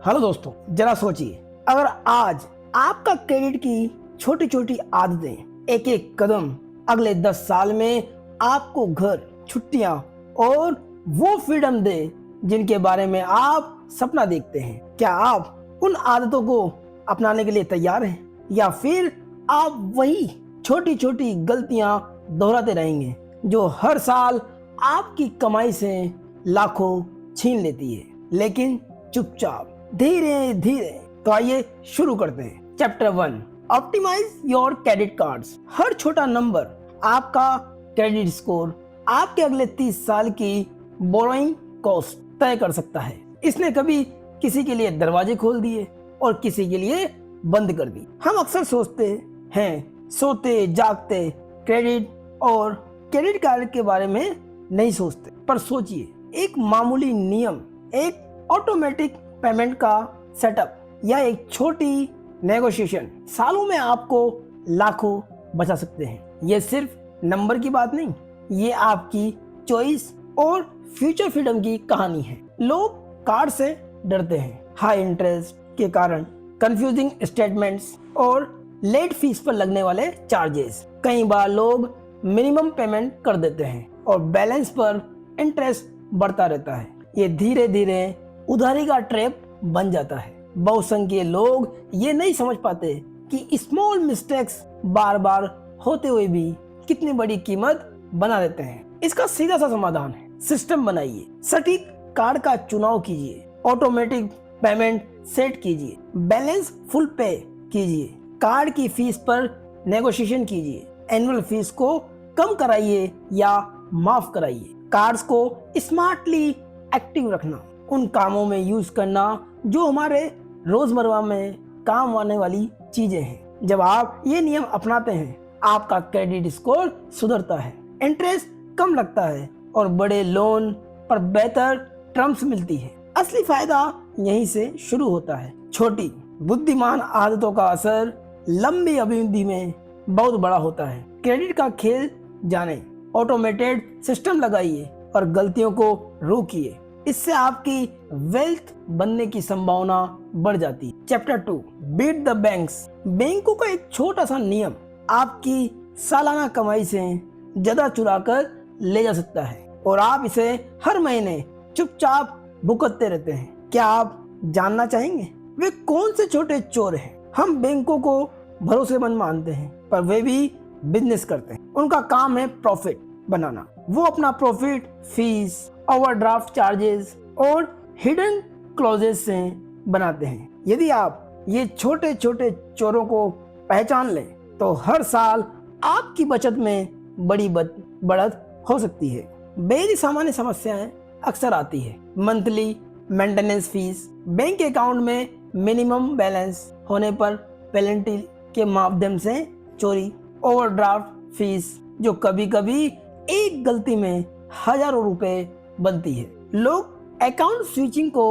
Hello दोस्तों, जरा सोचिए, अगर आज आपका क्रेडिट की छोटी छोटी आदतें एक एक कदम अगले 10 साल में आपको घर, छुट्टियां और वो फ्रीडम दे जिनके बारे में आप सपना देखते हैं, क्या आप उन आदतों को अपनाने के लिए तैयार हैं या फिर आप वही छोटी छोटी गलतियां दोहराते रहेंगे जो हर साल आपकी कमाई से लाखों छीन लेती है, लेकिन चुपचाप धीरे धीरे। तो आइए शुरू करते हैं। Chapter 1, optimize your credit cards. हर छोटा नंबर आपका क्रेडिट स्कोर, आपके अगले 30 साल की बोरोइंग कॉस्ट तय कर सकता है। इसने कभी किसी के लिए दरवाजे खोल दिए और किसी के लिए बंद कर दी। हम अक्सर सोचते हैं, सोते जागते क्रेडिट और क्रेडिट कार्ड के बारे में नहीं सोचते, पर सोचिए, एक मामूली नियम, एक ऑटोमेटिक पेमेंट का सेटअप या एक छोटी नेगोशिएशन सालों में आपको लाखों बचा सकते हैं। ये सिर्फ नंबर की बात नहीं, ये आपकी चॉइस और फ्यूचर फ्रीडम की कहानी है। लोग कार्ड से डरते हैं, हाई इंटरेस्ट के कारण, कंफ्यूजिंग स्टेटमेंट्स और लेट फीस पर लगने वाले चार्जेस। कई बार लोग मिनिमम पेमेंट कर देते हैं और बैलेंस पर इंटरेस्ट बढ़ता रहता है। ये धीरे धीरे उधारी का ट्रैप बन जाता है। बहुसंख्य लोग ये नहीं समझ पाते कि स्मॉल मिस्टेक्स बार बार होते हुए भी कितनी बड़ी कीमत बना देते हैं। इसका सीधा सा समाधान है, सिस्टम बनाइए, सटीक कार्ड का चुनाव कीजिए, ऑटोमेटिक पेमेंट सेट कीजिए, बैलेंस फुल पे कीजिए, कार्ड की फीस पर नेगोशिएशन कीजिए, एनुअल फीस को कम कराइए या माफ कराइए, कार्ड्स को स्मार्टली एक्टिव रखना, उन कामों में यूज करना जो हमारे रोजमर्रा में काम आने वाली चीजें हैं। जब आप ये नियम अपनाते हैं, आपका क्रेडिट स्कोर सुधरता है, इंटरेस्ट कम लगता है और बड़े लोन पर बेहतर टर्म्स मिलती है। असली फायदा यहीं से शुरू होता है। छोटी बुद्धिमान आदतों का असर लंबी अवधि में बहुत बड़ा होता है। क्रेडिट का खेल जाने, ऑटोमेटेड सिस्टम लगाइए और गलतियों को रोकिए। इससे आपकी वेल्थ बनने की संभावना बढ़ जाती है। Chapter 2, beat the banks. बैंकों का एक छोटा सा नियम आपकी सालाना कमाई से ज्यादा चुरा कर ले जा सकता है और आप इसे हर महीने चुपचाप भुगतते रहते हैं। क्या आप जानना चाहेंगे वे कौन से छोटे चोर हैं? हम बैंकों को भरोसेमंद मानते हैं, पर वे भी बिजनेस करते हैं। उनका काम है प्रॉफिट बनाना। वो अपना प्रॉफिट फीस, ओवरड्राफ्ट चार्जेस और हिडन क्लॉजेस से बनाते हैं। यदि आप ये छोटे छोटे चोरों को पहचान लें तो हर साल आपकी बचत में बड़ी बढ़त हो सकती है। बेहद सामान्य समस्याएं अक्सर आती है। Monthly maintenance fees, bank account में मिनिमम बैलेंस होने पर पेनल्टी के माध्यम से चोरी, ओवरड्राफ्ट फीस जो कभी कभी एक गलती में हजारों रुपए बनती है। लोग अकाउंट स्विचिंग को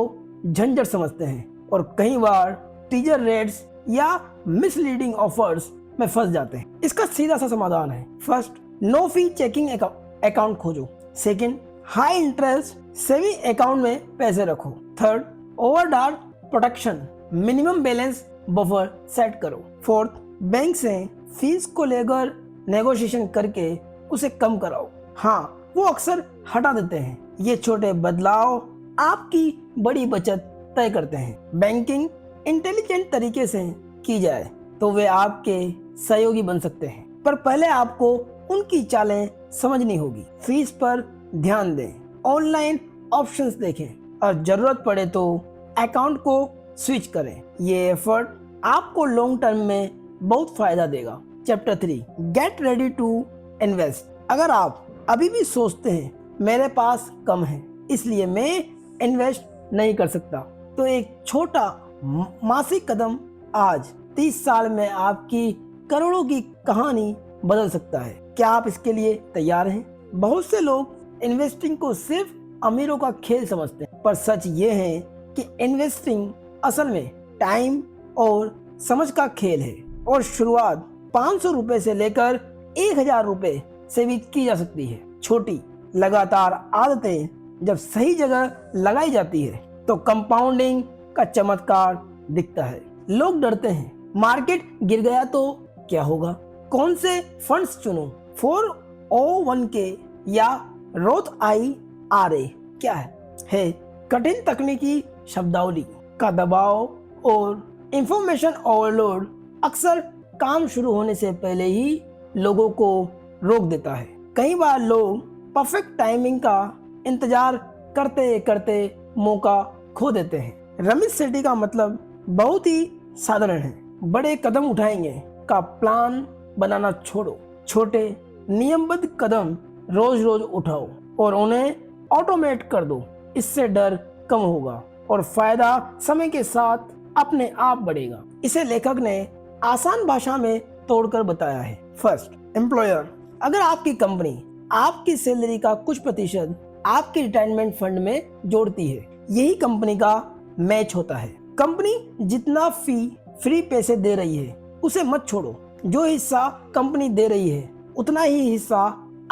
झंझट समझते हैं और कई बार टीजर रेट्स या मिसलीडिंग ऑफर्स में फंस जाते हैं। इसका सीधा सा समाधान है, first, no fee checking account खोजो। Second, high interest saving account में पैसे रखो। Third, overdraft protection, minimum balance buffer set करो। फोर्थ, बैंक से फीस को लेकर नेगोशिएशन करके उसे कम कराओ। हाँ, वो अक्सर हटा देते हैं। ये छोटे बदलाव आपकी बड़ी बचत तय करते हैं। बैंकिंग इंटेलिजेंट तरीके से की जाए तो वे आपके सहयोगी बन सकते हैं, पर पहले आपको उनकी चालें समझनी होगी। फीस पर ध्यान दें, ऑनलाइन ऑप्शंस देखें और जरूरत पड़े तो अकाउंट को स्विच करें। ये एफर्ट आपको लॉन्ग टर्म में बहुत फायदा देगा। Chapter 3, get ready to invest. अगर आप अभी भी सोचते हैं मेरे पास कम है इसलिए मैं इन्वेस्ट नहीं कर सकता, तो एक छोटा मासिक कदम आज 30 साल में आपकी करोड़ों की कहानी बदल सकता है। क्या आप इसके लिए तैयार हैं? बहुत से लोग इन्वेस्टिंग को सिर्फ अमीरों का खेल समझते हैं, पर सच ये है कि इन्वेस्टिंग असल में टाइम और समझ का खेल है और शुरुआत 500 रुपए से लेकर 1000 रुपए से भी की जा सकती है। छोटी लगातार आदतें जब सही जगह लगाई जाती है तो कंपाउंडिंग का चमत्कार दिखता है। लोग डरते हैं, मार्केट गिर गया तो क्या होगा, कौन से फंड्स चुनो, 401k या रोथ IRA क्या है कठिन तकनीकी शब्दावली का दबाव और इंफॉर्मेशन ओवरलोड अक्सर काम शुरू होने से पहले ही लोगों को रोक देता है। कई बार लोग परफेक्ट टाइमिंग का इंतजार करते करते मौका खो देते हैं। रमित सेठी का मतलब बहुत ही साधारण है, बड़े कदम उठाएंगे का प्लान बनाना छोड़ो, छोटे नियमबद्ध कदम रोज रोज उठाओ और उन्हें ऑटोमेट कर दो। इससे डर कम होगा और फायदा समय के साथ अपने आप बढ़ेगा। इसे लेखक ने आसान भाषा में तोड़कर बताया है। फर्स्ट, एम्प्लॉयर, अगर आपकी कंपनी आपकी सैलरी का कुछ प्रतिशत आपके रिटायरमेंट फंड में जोड़ती है, यही कंपनी का मैच होता है। कंपनी जितना फ्री पैसे दे रही है उसे मत छोड़ो। जो हिस्सा कंपनी दे रही है उतना ही हिस्सा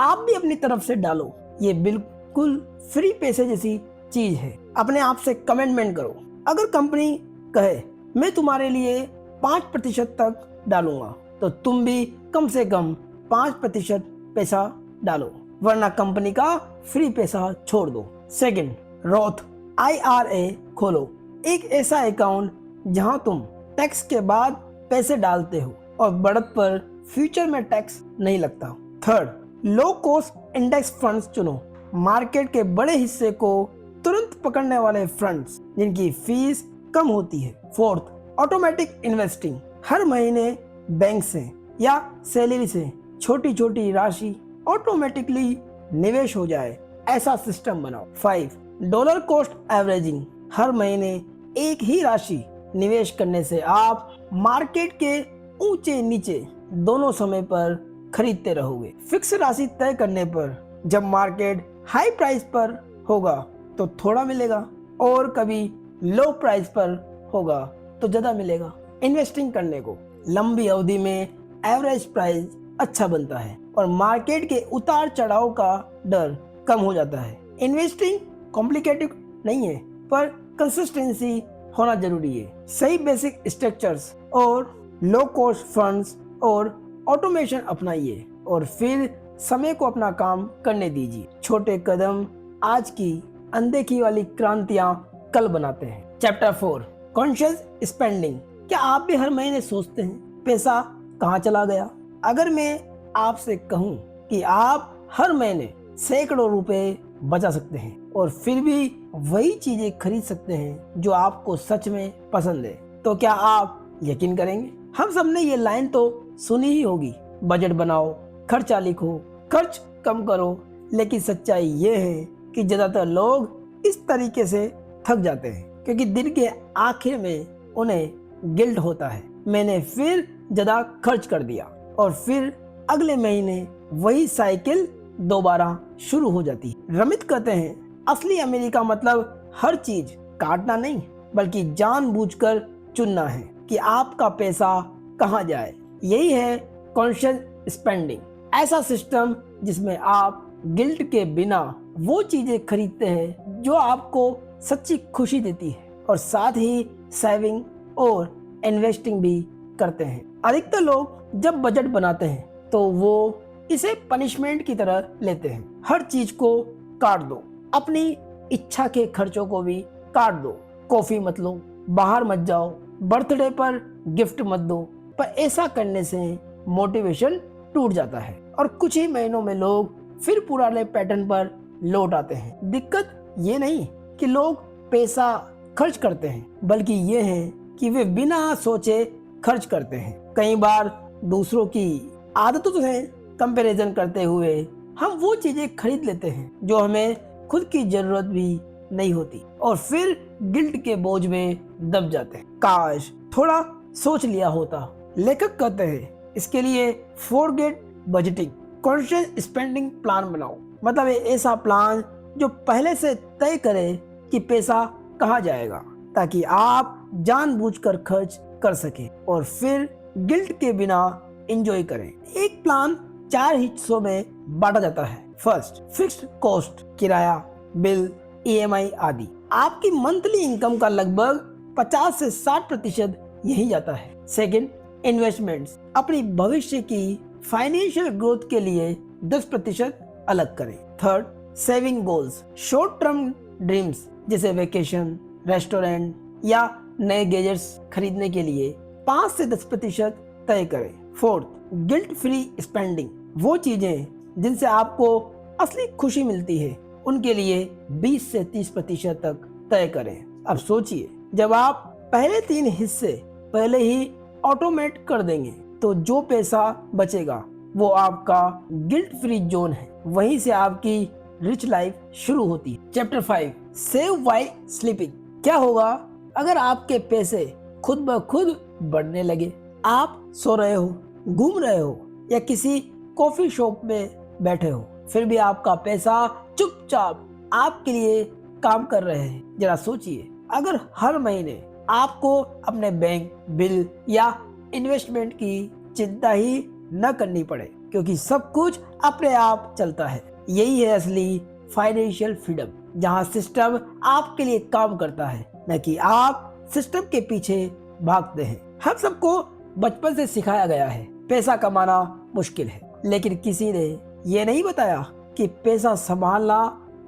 आप भी अपनी तरफ से डालो। ये बिल्कुल फ्री पैसे जैसी चीज है। अपने आप से कमिटमेंट करो। अगर कंपनी कहे मैं तुम्हारे लिए 5% तक डालूंगा, तो तुम भी कम से कम 5% पैसा डालो, वरना कंपनी का फ्री पैसा छोड़ दो। सेकंड, रोथ IRA खोलो, एक ऐसा अकाउंट जहां तुम टैक्स के बाद पैसे डालते हो और बढ़त पर फ्यूचर में टैक्स नहीं लगता। Third, low cost index funds चुनो, मार्केट के बड़े हिस्से को तुरंत पकड़ने वाले फंड्स जिनकी फीस कम होती है। फोर्थ, ऑटोमेटिक इन्वेस्टिंग, हर महीने बैंक से या सैलरी से छोटी छोटी राशि ऑटोमेटिकली निवेश हो जाए, ऐसा सिस्टम बनाओ। 5, डॉलर कॉस्ट एवरेजिंग, हर महीने एक ही राशि निवेश करने से आप मार्केट के ऊंचे नीचे दोनों समय पर खरीदते रहोगे। फिक्स राशि तय करने पर जब मार्केट हाई प्राइस पर होगा तो थोड़ा मिलेगा और कभी लो प्राइस पर होगा तो ज्यादा मिलेगा। इन्वेस्टिंग करने को लंबी अवधि में एवरेज प्राइस अच्छा बनता है और मार्केट के उतार चढ़ाव का डर कम हो जाता है। इन्वेस्टिंग कॉम्प्लिकेटेड नहीं है, पर कंसिस्टेंसी होना जरूरी है। सही बेसिक स्ट्रक्चर्स और लो कॉस्ट फंड्स और ऑटोमेशन अपनाइए और फिर समय को अपना काम करने दीजिए। छोटे कदम आज की अनदेखी वाली क्रांतियां कल बनाते हैं। Chapter 4, conscious spending. क्या आप भी हर महीने सोचते हैं पैसा कहाँ चला गया? अगर मैं आपसे कहूँ कि आप हर महीने सैकड़ों रुपए बचा सकते हैं और फिर भी वही चीजें खरीद सकते हैं जो आपको सच में पसंद है, तो क्या आप यकीन करेंगे? हम सबने ये लाइन तो सुनी ही होगी, बजट बनाओ, खर्चा लिखो, खर्च कम करो। लेकिन सच्चाई ये है कि ज्यादातर लोग इस तरीके से थक जाते हैं क्योंकि दिन के आखिर में उन्हें गिल्ट होता है, मैंने फिर ज्यादा खर्च कर दिया, और फिर अगले महीने वही साइकिल दोबारा शुरू हो जाती है। रमित कहते हैं असली अमीरी का मतलब हर चीज काटना नहीं, बल्कि जानबूझकर चुनना है कि आपका पैसा कहाँ जाए। यही है कॉन्शियस स्पेंडिंग, ऐसा सिस्टम जिसमें आप गिल्ट के बिना वो चीजें खरीदते हैं जो आपको सच्ची खुशी देती है और साथ ही सेविंग और इन्वेस्टिंग भी करते हैं। अधिकतर लोग जब बजट बनाते हैं तो वो इसे पनिशमेंट की तरह लेते हैं। हर चीज को काट दो, अपनी इच्छा के खर्चों को भी काट दो। कॉफी मत लो, बाहर मत जाओ, बर्थडे पर गिफ्ट मत दो। पर ऐसा करने से मोटिवेशन टूट जाता है और कुछ ही महीनों में लोग फिर पुराने पैटर्न पर लौट आते हैं। दिक्कत ये नहीं कि लोग पैसा खर्च करते हैं, बल्कि ये है कि वे बिना सोचे खर्च करते हैं। कई बार दूसरों की आदतों से कंपैरिजन करते हुए हम वो चीजें खरीद लेते हैं जो हमें खुद की जरूरत भी नहीं होती और फिर गिल्ट के बोझ में दब जाते हैं। काश थोड़ा सोच लिया होता। लेखक कहते हैं इसके लिए forget budgeting, conscious spending plan बनाओ। मतलब ऐसा प्लान जो पहले से तय करे कि पैसा कहाँ जाएगा, ताकि आप जानबूझकर खर्च कर सके और फिर गिल्ट के बिना एंजॉय करें। एक प्लान 4 हिस्सों में बांटा जाता है। फर्स्ट, फिक्स्ड कॉस्ट, किराया, बिल, EMI आदि। आपकी मंथली इनकम का लगभग 50 से 60% यही जाता है। सेकंड, इन्वेस्टमेंट्स, अपनी भविष्य की फाइनेंशियल ग्रोथ के लिए 10% अलग करें। Third, saving goals, short term dreams जैसे वेकेशन, रेस्टोरेंट या नए गैजेट्स खरीदने के लिए 5 से 10% तय करें। फोर्थ, गिल्ट फ्री स्पेंडिंग, वो चीजें जिनसे आपको असली खुशी मिलती है उनके लिए 20 से 30% तक तय करें। अब सोचिए, जब आप पहले 3 हिस्से पहले ही ऑटोमेट कर देंगे तो जो पैसा बचेगा वो आपका गिल्ट फ्री जोन है। वहीं से आपकी रिच लाइफ शुरू होती है। Chapter 5, save while sleeping. क्या होगा अगर आपके पैसे खुद ब खुद बढ़ने लगे? आप सो रहे हो, घूम रहे हो या किसी कॉफी शॉप में बैठे हो, फिर भी आपका पैसा चुपचाप आपके लिए काम कर रहे हैं। जरा सोचिए, अगर हर महीने आपको अपने बैंक बिल या इन्वेस्टमेंट की चिंता ही न करनी पड़े, क्योंकि सब कुछ अपने आप चलता है। यही है असली फाइनेंशियल फ्रीडम, जहां सिस्टम आपके लिए काम करता है, न कि आप सिस्टम के पीछे भागते हैं। हम सबको बचपन से सिखाया गया है पैसा कमाना मुश्किल है, लेकिन किसी ने ये नहीं बताया कि पैसा संभालना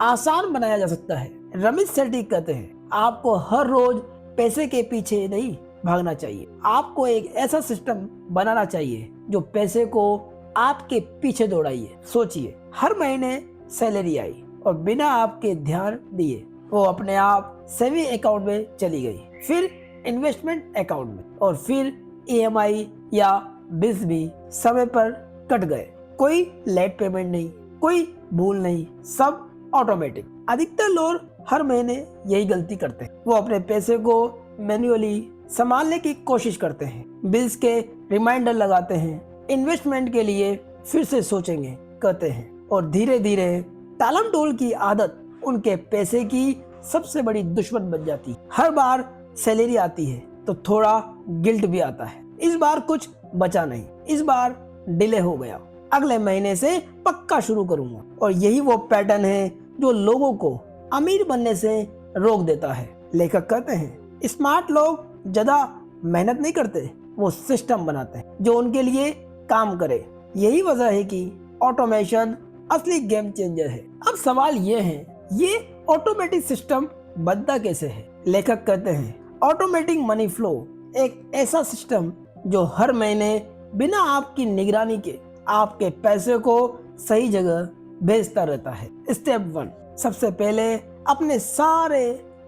आसान बनाया जा सकता है। रमेश सेठी कहते हैं, आपको हर रोज पैसे के पीछे नहीं भागना चाहिए, आपको एक ऐसा सिस्टम बनाना चाहिए जो पैसे को आपके पीछे दौड़ाइए। सोचिए, हर महीने सैलरी आई और बिना आपके ध्यान दिए वो अपने आप सेविंग अकाउंट में चली गई, फिर इन्वेस्टमेंट अकाउंट में, और फिर ईएमआई या बिल्स भी समय पर कट गए। कोई लेट पेमेंट नहीं, कोई भूल नहीं, सब ऑटोमेटिक। अधिकतर लोग हर महीने यही गलती करते हैं, वो अपने पैसे को मैन्युअली संभालने की कोशिश करते हैं, बिल्स के रिमाइंडर लगाते हैं, इन्वेस्टमेंट के लिए फिर से सोचेंगे कहते हैं, और धीरे धीरे टालम टोल की आदत उनके पैसे की सबसे बड़ी दुश्मन बन जाती। हर बार सैलरी आती है तो थोड़ा गिल्ट भी आता है, इस बार कुछ बचा नहीं, इस बार डिले हो गया, अगले महीने से पक्का शुरू करूंगा। और यही वो पैटर्न है जो लोगों को अमीर बनने से रोक देता है। लेखक कहते हैं, स्मार्ट लोग ज्यादा मेहनत नहीं करते, वो सिस्टम बनाते हैं जो उनके लिए काम करे। यही वजह है कि ऑटोमेशन असली गेम चेंजर है। अब सवाल ये है, ये ऑटोमेटिक सिस्टम बनता कैसे है? लेखक कहते हैं, ऑटोमेटिक मनी फ्लो एक ऐसा सिस्टम जो हर महीने बिना आपकी निगरानी के आपके पैसे को सही जगह भेजता रहता है। स्टेप 1, सबसे पहले अपने सारे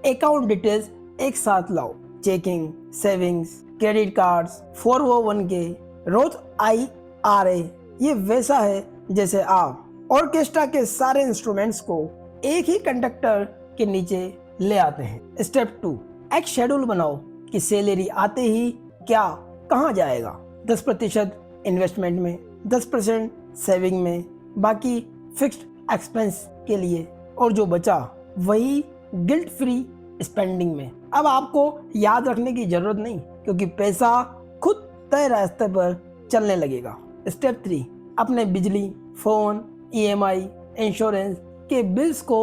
अकाउंट डिटेल्स एक साथ लाओ। Checking, savings, credit cards, 401k, Roth IRA। ये वैसा है जैसे आप ऑर्केस्ट्रा के सारे इंस्ट्रूमेंट्स को एक ही कंडक्टर के नीचे ले आते हैं। स्टेप 2, एक शेड्यूल बनाओ कि सैलरी आते ही क्या कहाँ जाएगा। 10% इन्वेस्टमेंट में, 10% सेविंग में, बाकी फिक्स्ड एक्सपेंस के लिए, और जो बचा वही गिल्ट फ्री स्पेंडिंग में। अब आपको याद रखने की जरूरत नहीं, क्योंकि पैसा खुद तय रास्ते पर चलने लगेगा। स्टेप 3, अपने बिजली, फोन, EMI, इंश्योरेंस के बिल्स को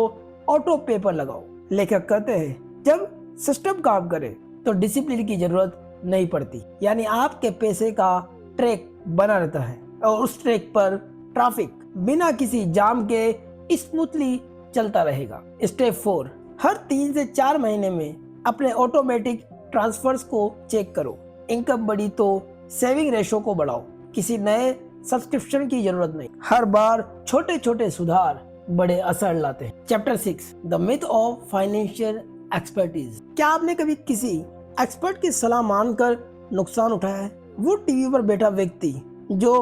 ऑटो पे पर लगाओ। लेखक कहते हैं, जब सिस्टम काम करे तो डिसिप्लिन की जरूरत नहीं पड़ती, यानी आपके पैसे का ट्रैक बना रहता है और उस ट्रैक पर ट्रैफिक बिना किसी जाम के स्मूथली चलता रहेगा। स्टेप 4, हर 3 से 4 महीने में अपने ऑटोमेटिक ट्रांसफर्स को चेक करो। इनकम बढ़ी तो सेविंग रेशो को बढ़ाओ, किसी नए सब्सक्रिप्शन की जरूरत नहीं। हर बार छोटे छोटे सुधार बड़े असर लाते हैं। Chapter 6, the myth of financial expertise. क्या आपने कभी किसी एक्सपर्ट की सलाह मानकर नुकसान उठाया है? वो टीवी पर बैठा व्यक्ति जो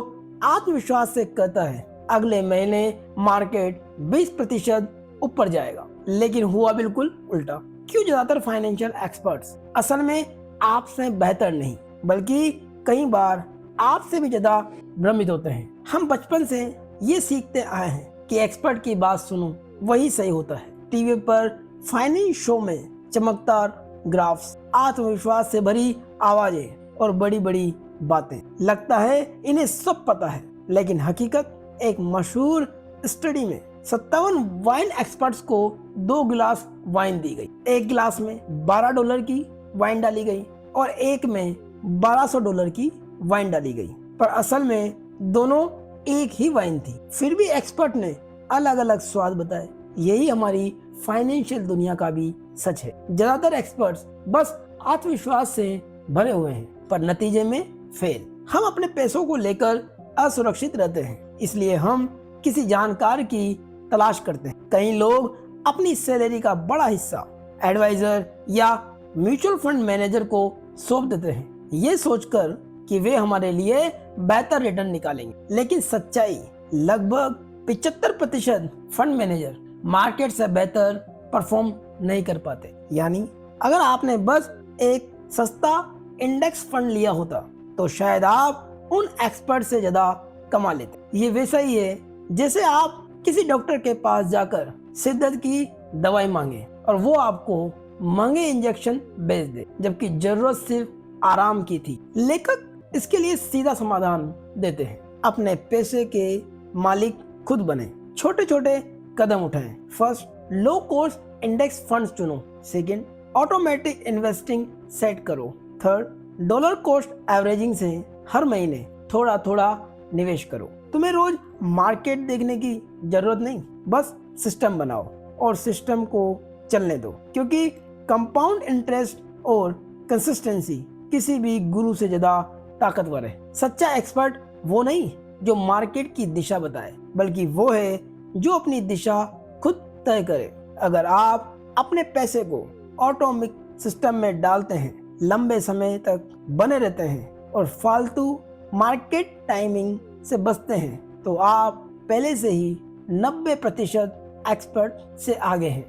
आत्मविश्वास से कहता है अगले महीने मार्केट 20% ऊपर जाएगा, लेकिन हुआ बिल्कुल उल्टा। क्यों? ज्यादातर फाइनेंशियल एक्सपर्ट्स असल में आपसे बेहतर नहीं, बल्कि कई बार आपसे भी ज्यादा भ्रमित होते हैं। हम बचपन से ये सीखते आए हैं कि एक्सपर्ट की बात सुनो, वही सही होता है। टीवी पर फाइनेंस शो में चमकदार ग्राफ्स, आत्मविश्वास से भरी आवाजें और बड़ी बड़ी बातें, लगता है इन्हें सब पता है, लेकिन हकीकत, एक मशहूर स्टडी में 57 वाइन एक्सपर्ट्स को 2 गिलास वाइन दी गई। एक गिलास में $12 की वाइन डाली गई और एक में $1200 की वाइन डाली गई, पर असल में दोनों एक ही वाइन थी। फिर भी एक्सपर्ट ने अलग अलग स्वाद बताए। यही हमारी फाइनेंशियल दुनिया का भी सच है। ज्यादातर एक्सपर्ट्स बस आत्मविश्वास से भरे हुए हैं, पर नतीजे में फेल। हम अपने पैसों को लेकर असुरक्षित रहते हैं, इसलिए हम किसी जानकार की तलाश करते हैं। कई लोग अपनी सैलरी का बड़ा हिस्सा एडवाइजर या म्यूचुअल फंड मैनेजर को सौंप देते हैं, ये सोचकर कि वे हमारे लिए बेहतर रिटर्न निकालेंगे। लेकिन सच्चाई लगभग 75% फंड मैनेजर मार्केट से बेहतर परफॉर्म नहीं कर पाते। यानी अगर आपने बस एक सस्ता इंडेक्स फंड लिया होता तो शायद आप उन एक्सपर्ट से ज्यादा कमा लेते। ये वैसा ही है जैसे आप किसी डॉक्टर के पास जाकर सिर दर्द की दवाई मांगे और वो आपको महंगे इंजेक्शन बेच दे, जबकि जरूरत सिर्फ आराम की थी। लेखक इसके लिए सीधा समाधान देते हैं, अपने पैसे के मालिक खुद बने, छोटे छोटे कदम उठाएं। First, low cost index funds चुनो। सेकंड, ऑटोमेटिक इन्वेस्टिंग सेट करो। थर्ड, डॉलर कॉस्ट एवरेजिंग से हर महीने थोड़ा थोड़ा निवेश करो। तुम्हें रोज मार्केट देखने की जरूरत नहीं, बस सिस्टम बनाओ और सिस्टम को चलने दो, क्योंकि कंपाउंड इंटरेस्ट और कंसिस्टेंसी किसी भी गुरु से ज्यादा ताकतवर है। सच्चा एक्सपर्ट वो नहीं जो मार्केट की दिशा बताए, बल्कि वो है जो अपनी दिशा खुद तय करे। अगर आप अपने पैसे को ऑटोमेटिक सिस्टम में डालते हैं, लंबे समय तक बने रहते हैं और फालतू मार्केट टाइमिंग से बचते हैं, तो आप पहले से ही 90% एक्सपर्ट से आगे हैं।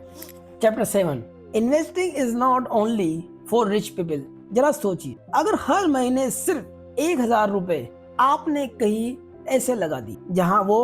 Chapter 7, investing is not only for rich people. जरा सोचिए, अगर हर महीने सिर्फ 1000 रुपए आपने कहीं ऐसे लगा दी जहां वो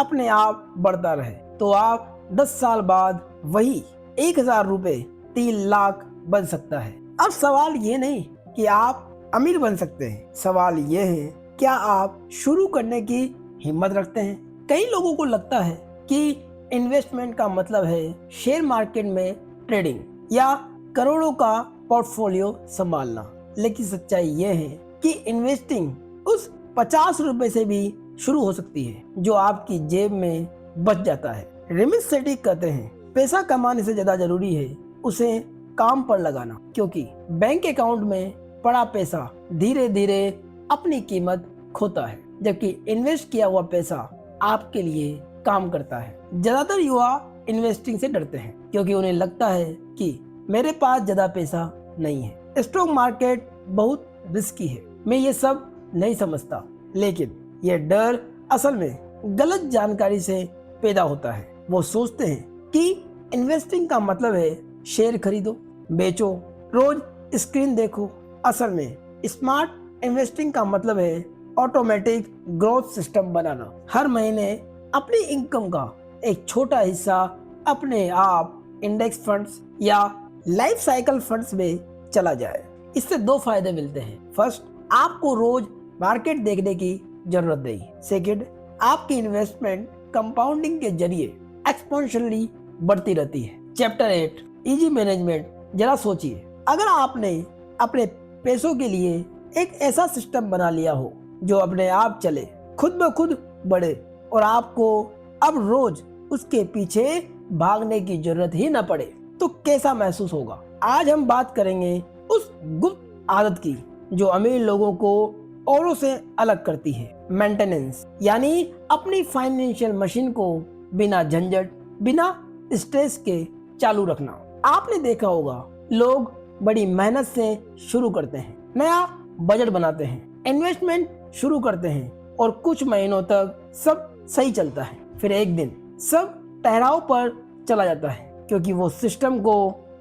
अपने आप बढ़ता रहे, तो आप 10 साल बाद वही 1000 रुपए 3 लाख बन सकता है। अब सवाल ये नहीं कि आप अमीर बन सकते हैं, सवाल ये है क्या आप शुरू करने की हिम्मत रखते हैं। कई लोगों को लगता है कि इन्वेस्टमेंट का मतलब है शेयर मार्केट में ट्रेडिंग या करोड़ों का पोर्टफोलियो संभालना, लेकिन सच्चाई ये है कि इन्वेस्टिंग उस 50 रुपए से भी शुरू हो सकती है जो आपकी जेब में बच जाता है। रिमिथ सेठी कहते हैं, पैसा कमाने से ज्यादा जरूरी है उसे काम पर लगाना, क्योंकि बैंक अकाउंट में पड़ा पैसा धीरे धीरे अपनी कीमत खोता है, जबकि इन्वेस्ट किया हुआ पैसा आपके लिए काम करता है। ज्यादातर युवा इन्वेस्टिंग से डरते हैं क्योंकि उन्हें लगता है कि मेरे पास ज्यादा पैसा नहीं है, स्टॉक मार्केट बहुत रिस्की है, मैं ये सब नहीं समझता। लेकिन ये डर असल में गलत जानकारी से पैदा होता है। वो सोचते हैं कि इन्वेस्टिंग का मतलब है शेयर खरीदो, बेचो, रोज स्क्रीन देखो। असल में स्मार्ट इन्वेस्टिंग का मतलब है ऑटोमेटिक ग्रोथ सिस्टम बनाना। हर महीने अपनी इनकम का एक छोटा हिस्सा अपने आप इंडेक्स फंड्स या लाइफ साइकिल फंड्स में चला जाए। इससे 2 फायदे मिलते हैं। फर्स्ट, आपको रोज मार्केट देखने की जरूरत नहीं। सेकंड, आपकी इन्वेस्टमेंट कंपाउंडिंग के जरिए एक्सपोनेंशियली बढ़ती रहती है। Chapter 8, easy management. जरा सोचिए, अगर आपने अपने पैसों के लिए एक ऐसा सिस्टम बना लिया हो जो अपने आप चले, खुद ब खुद बढ़े और आपको अब रोज उसके पीछे भागने की जरूरत ही न पड़े, तो कैसा महसूस होगा। आज हम बात करेंगे उस गुप्त आदत की जो अमीर लोगों को औरों से अलग करती है, मेंटेनेंस, यानी अपनी फाइनेंशियल मशीन को बिना झंझट, बिना स्ट्रेस के चालू रखना। आपने देखा होगा लोग बड़ी मेहनत से शुरू करते हैं, नया बजट बनाते हैं, इन्वेस्टमेंट शुरू करते हैं और कुछ महीनों तक सब सही चलता है। फिर एक दिन सब ठहराव पर चला जाता है क्योंकि वो सिस्टम को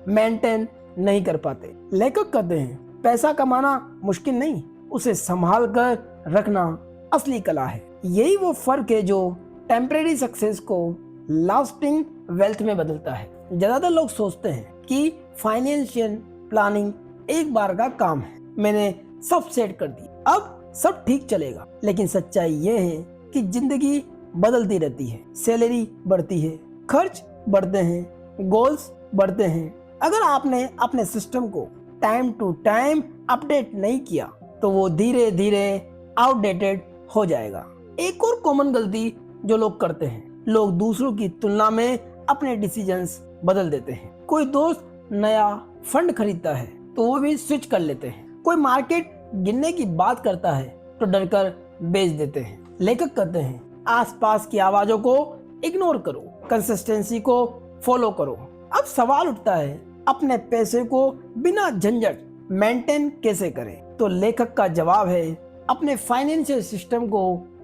मेंटेन नहीं कर पाते। लेखक कहते हैं, पैसा कमाना मुश्किल नहीं, उसे संभाल कर रखना असली कला है। यही वो फर्क है जो टेम्परेरी सक्सेस को लास्टिंग वेल्थ में बदलता है। ज्यादातर लोग सोचते हैं कि फाइनेंशियल प्लानिंग एक बार का काम है, मैंने सब सेट कर दी, अब सब ठीक चलेगा। लेकिन सच्चाई ये है कि जिंदगी बदलती रहती है, सैलरी बढ़ती है, खर्च बढ़ते हैं, गोल्स बढ़ते हैं। अगर आपने अपने सिस्टम को टाइम टू टाइम अपडेट नहीं किया तो वो धीरे धीरे आउटडेटेड हो जाएगा। एक और कॉमन गलती जो लोग करते हैं, लोग दूसरों की तुलना में अपने डिसीजंस बदल देते हैं। कोई दोस्त नया फंड खरीदता है तो वो भी स्विच कर लेते हैं। कोई मार्केट गिरने की बात करता है तो डरकर बेच देते हैं। लेखक कहते हैं, आसपास की आवाजों को इग्नोर करो, कंसिस्टेंसी को फॉलो करो। अब सवाल उठता है, अपने पैसे को बिना झंझट मेंटेन कैसे करें? तो लेखक का जवाब है, अपने फाइनेंशियल सिस्टम को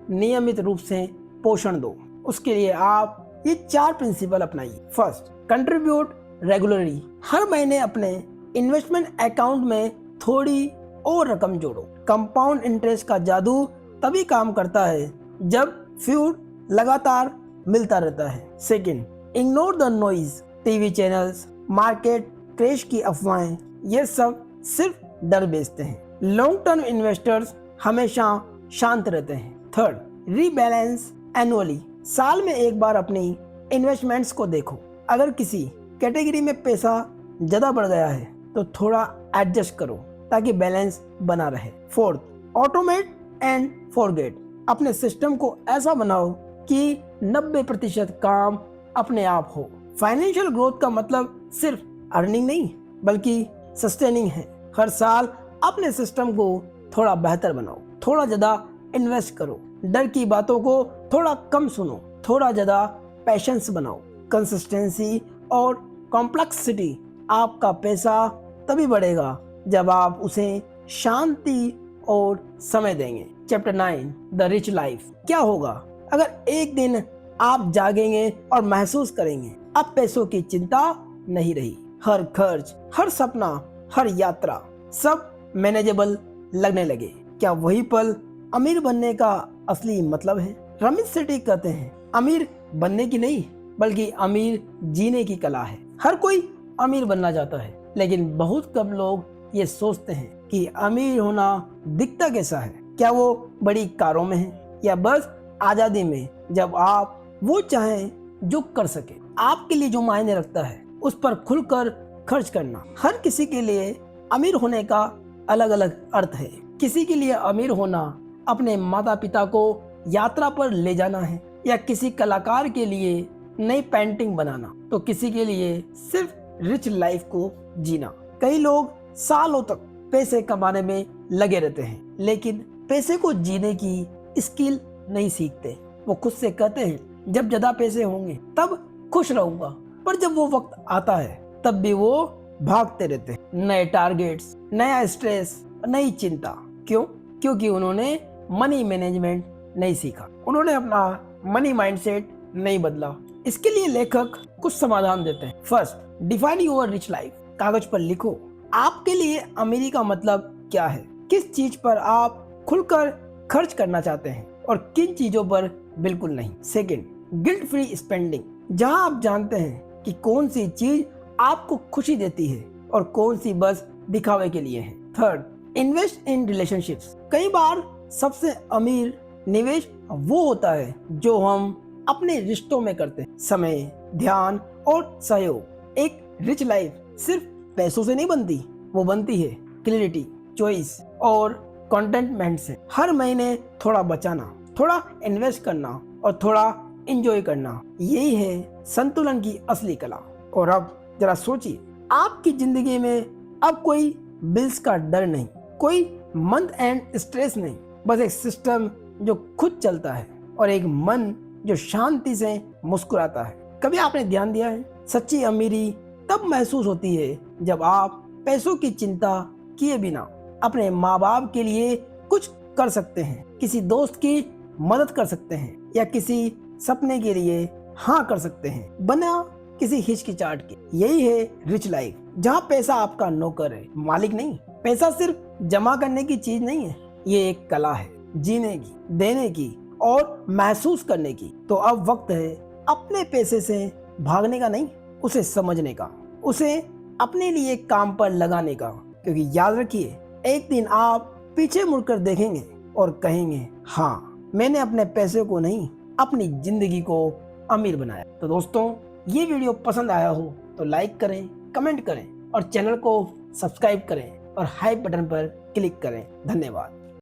नियमित रूप से पोषण दो। उसके लिए आप ये 4 प्रिंसिपल अपनाइए। First, contribute regularly. हर महीने अपने इन्वेस्टमेंट अकाउंट में थोड़ी और रकम जोड़ो। कंपाउंड इंटरेस्ट का जादू तभी काम करता है जब फ्यूड लगातार मिलता रहता है। Second, ignore the noise. TV channels, market crash की अफवाहें, ये सब सिर्फ डर बेचते हैं। लॉन्ग टर्म इन्वेस्टर्स हमेशा शांत रहते हैं। Third, rebalance annually. साल में एक बार अपनी इन्वेस्टमेंट्स को देखो। अगर किसी कैटेगरी में पैसा ज्यादा बढ़ गया है तो थोड़ा एडजस्ट करो ताकि बैलेंस बना रहे। Fourth, automate and forget. अपने सिस्टम को ऐसा बनाओ कि 90% काम अपने आप हो। फाइनेंशियल ग्रोथ का मतलब सिर्फ अर्निंग नहीं बल्कि सस्टेनिंग है। हर साल अपने सिस्टम को थोड़ा बेहतर बनाओ, थोड़ा ज्यादा इन्वेस्ट करो, डर की बातों को थोड़ा कम सुनो, थोड़ा ज्यादा पेशेंस बनाओ। कंसिस्टेंसी और कॉम्प्लेक्सिटी। आपका पैसा तभी बढ़ेगा जब आप उसे शांति और समय देंगे। Chapter 9, the rich life. क्या होगा अगर एक दिन आप जागेंगे और महसूस करेंगे अब पैसों की चिंता नहीं रही। हर खर्च, हर सपना, हर यात्रा सब मैनेजेबल लगने लगे। क्या वही पल अमीर बनने का असली मतलब है? रमित सेठी कहते हैं, अमीर बनने की नहीं बल्कि अमीर जीने की कला है। हर कोई अमीर बनना चाहता है लेकिन बहुत कम लोग ये सोचते हैं कि अमीर होना दिखता कैसा है। क्या वो बड़ी कारों में है या बस आजादी में, जब आप वो चाहें जो कर सके। आपके लिए जो मायने रखता है उस पर खुलकर खर्च करना। हर किसी के लिए अमीर होने का अलग अलग अर्थ है। किसी के लिए अमीर होना अपने माता पिता को यात्रा पर ले जाना है, या किसी कलाकार के लिए नई पेंटिंग बनाना, तो किसी के लिए सिर्फ रिच लाइफ को जीना। कई लोग सालों तक पैसे कमाने में लगे रहते हैं लेकिन पैसे को जीने की स्किल नहीं सीखते। वो खुद से कहते हैं जब ज्यादा पैसे होंगे तब खुश रहूंगा, पर जब वो वक्त आता है तब भी वो भागते रहते हैं। नए टारगेट्स, नया स्ट्रेस, नई चिंता। क्यों? क्योंकि उन्होंने मनी मैनेजमेंट नहीं सीखा, उन्होंने अपना मनी माइंडसेट नहीं बदला। इसके लिए लेखक कुछ समाधान देते हैं। First, define your rich life. कागज पर लिखो आपके लिए अमीरी का मतलब क्या है, किस चीज पर आप खुलकर खर्च करना चाहते हैं और किन चीजों पर बिल्कुल नहीं। Second, guilt free spending. जहां आप जानते हैं कि कौन सी चीज आपको खुशी देती है और कौन सी बस दिखावे के लिए है। Third, invest in relationships. कई बार सबसे अमीर निवेश वो होता है जो हम अपने रिश्तों में करते हैं। समय, ध्यान और सहयोग। एक रिच लाइफ सिर्फ पैसों से नहीं बनती, वो बनती है क्लैरिटी, चॉइस और कंटेंटमेंट से। हर महीने थोड़ा बचाना, थोड़ा इन्वेस्ट करना और थोड़ा एंजॉय करना, यही है संतुलन की असली कला। और अब जरा सोचिए, आपकी जिंदगी में अब कोई बिल्स का डर नहीं, कोई मंथ एंड स्ट्रेस नहीं, बस एक सिस्टम जो खुद चलता है और एक मन जो शांति से मुस्कुराता है। कभी आपने ध्यान दिया है, सच्ची अमीरी तब महसूस होती है जब आप पैसों की चिंता किए बिना अपने माँ बाप के लिए कुछ कर सकते हैं, किसी दोस्त की मदद कर सकते हैं या किसी सपने के लिए हाँ कर सकते हैं बिना किसी हिचकिचाहट के। यही है रिच लाइफ, जहाँ पैसा आपका नौकर है, मालिक नहीं। पैसा सिर्फ जमा करने की चीज नहीं है, ये एक कला है जीने की, देने की और महसूस करने की। तो अब वक्त है अपने पैसे से भागने का नहीं, उसे समझने का, उसे अपने लिए काम पर लगाने का। क्योंकि याद रखिए, एक दिन आप पीछे मुड़कर देखेंगे और कहेंगे, हाँ मैंने अपने पैसे को नहीं अपनी जिंदगी को अमीर बनाया। तो दोस्तों, ये वीडियो पसंद आया हो तो लाइक करें, कमेंट करें और चैनल को सब्सक्राइब करें और हाई बटन पर क्लिक करें। धन्यवाद।